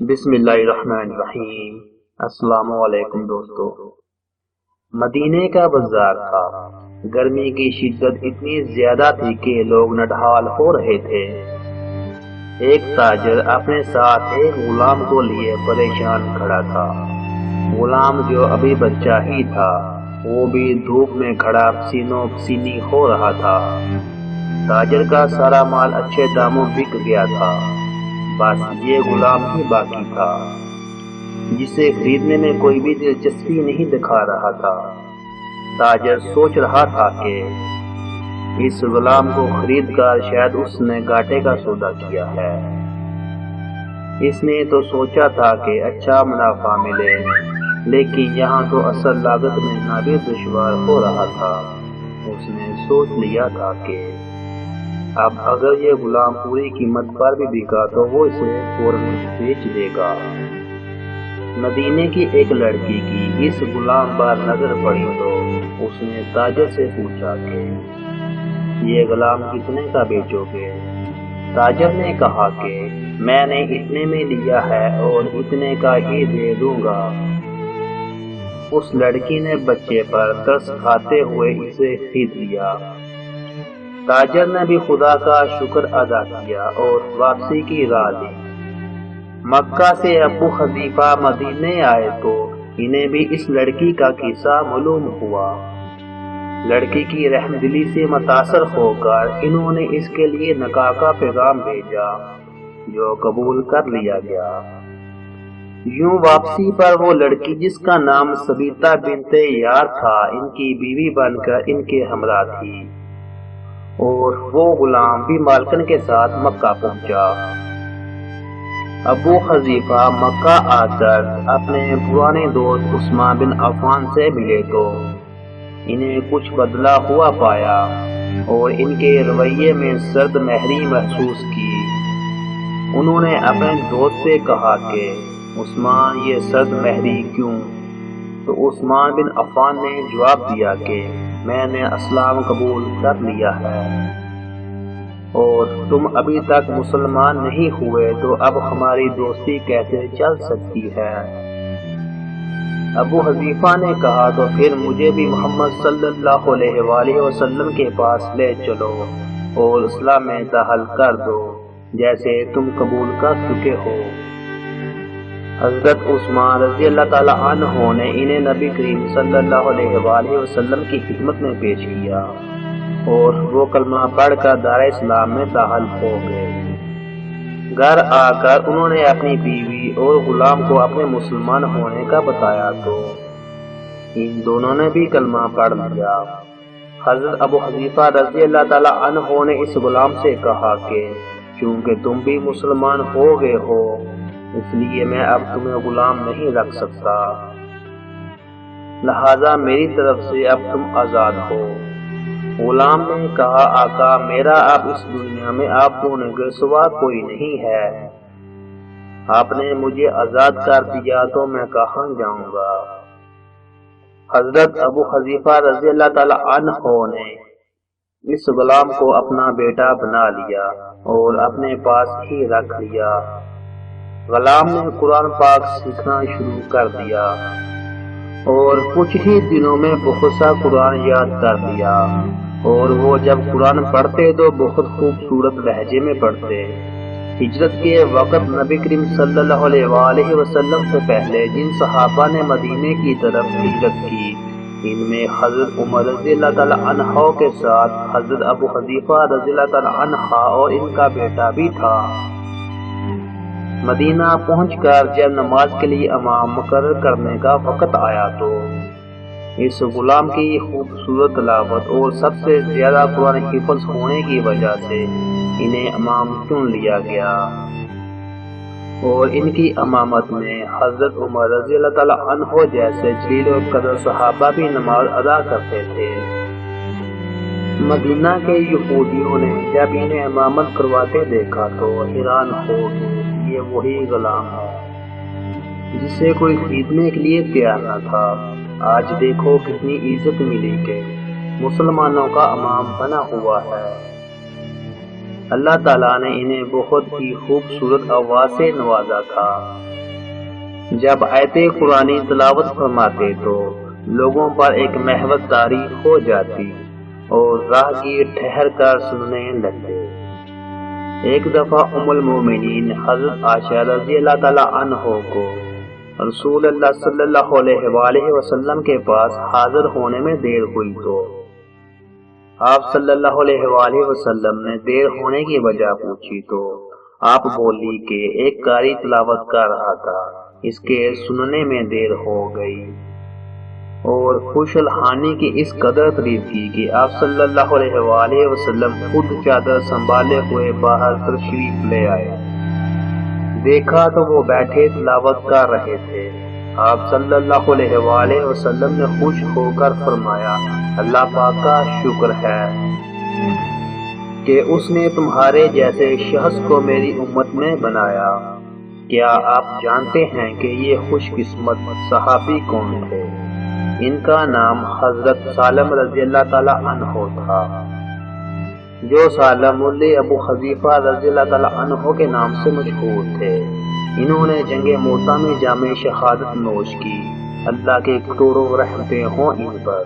بسم اللہ الرحمن الرحیم۔ السلام علیکم دوستو۔ مدینے کا بازار تھا۔ گرمی کی شدت اتنی زیادہ تھی کہ لوگ نڈھال ہو رہے تھے۔ ایک تاجر اپنے ساتھ ایک غلام کو لیے پریشان کھڑا تھا۔ غلام جو ابھی بچہ ہی تھا، وہ بھی دھوپ میں کھڑا پسینوں پسینی ہو رہا تھا۔ تاجر کا سارا مال اچھے داموں بک گیا تھا، بس یہ غلام ہی باقی تھا جسے خریدنے میں کوئی بھی دلچسپی نہیں دکھا رہا تھا۔ تاجر سوچ رہا تھا کہ اس غلام کو خرید کر شاید اس نے گھاٹے کا سودا کیا ہے۔ اس نے تو سوچا تھا کہ اچھا منافع ملے، لیکن یہاں تو اصل لاگت ملنا بھی دشوار ہو رہا تھا۔ اس نے سوچ لیا تھا کہ اب اگر یہ غلام پوری قیمت پر بھی بکا تو وہ اسے فوراً بیچ دے گا۔ مدینے کی ایک لڑکی کی اس غلام پر نظر پڑی تو اس نے تاجر سے پوچھا کہ یہ غلام کتنے کا بیچو گے؟ تاجر نے کہا کہ میں نے اتنے میں لیا ہے اور اتنے کا ہی دے دوں گا۔ اس لڑکی نے بچے پر ترس کھاتے ہوئے اسے خرید لیا۔ تاجر نے بھی خدا کا شکر ادا کیا اور واپسی کی راہ لی۔ مکہ سے ابو حذیفہ مدینے آئے تو انہیں بھی اس لڑکی کا قصہ معلوم ہوا۔ لڑکی کی رحم دلی سے متاثر ہو کر انہوں نے اس کے لیے نکاح کا پیغام بھیجا، جو قبول کر لیا گیا۔ یوں واپسی پر وہ لڑکی جس کا نام سبیتا بنت یار تھا، ان کی بیوی بن کر ان کے ہمراہ تھی، اور وہ غلام بھی مالکن کے ساتھ مکہ پہنچا۔ ابو حذیفہ مکہ آ کر اپنے پرانے دوست عثمان بن عفان سے ملے تو انہیں کچھ بدلا ہوا پایا اور ان کے رویے میں سرد مہری محسوس کی۔ انہوں نے اپنے دوست سے کہا کہ عثمان یہ سرد مہری کیوں؟ تو عثمان بن عفان نے جواب دیا کہ میں نے اسلام قبول کر لیا ہے اور تم ابھی تک مسلمان نہیں ہوئے، تو اب ہماری دوستی کیسے چل سکتی ہے؟ ابو حذیفہ نے کہا تو پھر مجھے بھی محمد صلی اللہ علیہ وآلہ وسلم کے پاس لے چلو اور اسلام میں داخل کر دو، جیسے تم قبول کر چکے ہو۔ حضرت عثمان رضی اللہ تعالیٰ عنہ نے انہیں نبی کریم صلی اللہ علیہ وآلہ وسلم کی خدمت میں پیش کیا اور وہ کلمہ پڑھ کر دار اسلام میں داخل ہو گئے۔ گھر آ کر انہوں نے اپنی بیوی اور غلام کو اپنے مسلمان ہونے کا بتایا تو ان دونوں نے بھی کلمہ پڑھ لیا۔ حضرت ابو حذیفہ رضی اللہ تعالیٰ عنہ نے اس غلام سے کہا کہ چونکہ تم بھی مسلمان ہو گئے ہو، اس لیے میں اب تمہیں غلام نہیں رکھ سکتا، لہذا میری طرف سے اب تم آزاد ہو۔ غلام نے کہا آقا میرا اب اس دنیا میں آپ دونوں کے سوا کوئی نہیں ہے، آپ نے مجھے آزاد کر دیا تو میں کہاں جاؤں گا؟ حضرت ابو حذیفہ رضی اللہ تعالی عنہ نے اس غلام کو اپنا بیٹا بنا لیا اور اپنے پاس ہی رکھ لیا۔ غلام نے قرآن پاک سیکھنا شروع کر دیا اور کچھ ہی دنوں میں بہت سا قرآن یاد کر لیا، اور وہ جب قرآن پڑھتے تو بہت خوبصورت لہجے میں پڑھتے۔ ہجرت کے وقت نبی کریم صلی اللہ علیہ وآلہ وسلم سے پہلے جن صحابہ نے مدینے کی طرف ہجرت کی، ان میں حضرت عمر رضی اللہ تعالی عنہ کے ساتھ حضرت ابو حذیفہ رضی اللہ تعالی عنہ اور ان کا بیٹا بھی تھا۔ مدینہ پہنچ کر جب نماز کے لیے امام مقرر کرنے کا وقت آیا تو اس غلام کی خوبصورت تلاوت اور سب سے زیادہ قرآن حفظ ہونے کی وجہ سے انہیں امام چن لیا گیا، اور ان کی امامت میں حضرت عمر رضی اللہ تعالی عنہ جیسے جلیل و قدر صحابہ بھی نماز ادا کرتے تھے۔ مدینہ کے یہودیوں نے جب انہیں امامت کرواتے دیکھا تو حیران ہو گئے، یہ وہی غلام ہے جسے کوئی خریدنے کے لیے تیار نہ تھا۔ آج دیکھو کتنی عزت ملی کہ مسلمانوں کا امام بنا ہوا ہے۔ اللہ تعالیٰ نے انہیں بہت ہی خوبصورت آواز سے نوازا تھا۔ جب آیت قرآنی تلاوت فرماتے تو لوگوں پر ایک محبت طاری ہو جاتی اور راہگیر ٹھہر کر سننے لگتے۔ ایک دفعہ ام المومنین حضرت عائشہ رضی اللہ تعالیٰ عنہ کو رسول اللہ صلی اللہ علیہ وآلہ وسلم کے پاس حاضر ہونے میں دیر ہوئی تو آپ صلی اللہ علیہ وآلہ وسلم نے دیر ہونے کی وجہ پوچھی تو آپ بولی کہ ایک قاری تلاوت کر رہا تھا، اس کے سننے میں دیر ہو گئی، اور خوش الحانی کی اس قدر تعریف کی کہ آپ صلی اللہ علیہ وآلہ وسلم خود چادر سنبھالے ہوئے باہر تشریف لے آئے۔ دیکھا تو وہ بیٹھے تلاوت کر رہے تھے۔ آپ صلی اللہ علیہ وآلہ وسلم نے خوش ہو کر فرمایا، اللہ پاک کا شکر ہے کہ اس نے تمہارے جیسے شخص کو میری امت میں بنایا۔ کیا آپ جانتے ہیں کہ یہ خوش قسمت صحابی کون تھے؟ ان کا نام حضرت سالم رضی اللہ تعالیٰ عنہ تھا، جو سالم مولوی ابو حذیفہ رضی اللہ تعالیٰ عنہ کے نام سے مشہور تھے۔ انہوں نے جنگ موطا میں جامِ شہادت نوش کی۔ اللہ کے کروڑوں رحمتیں ہوں ان پر۔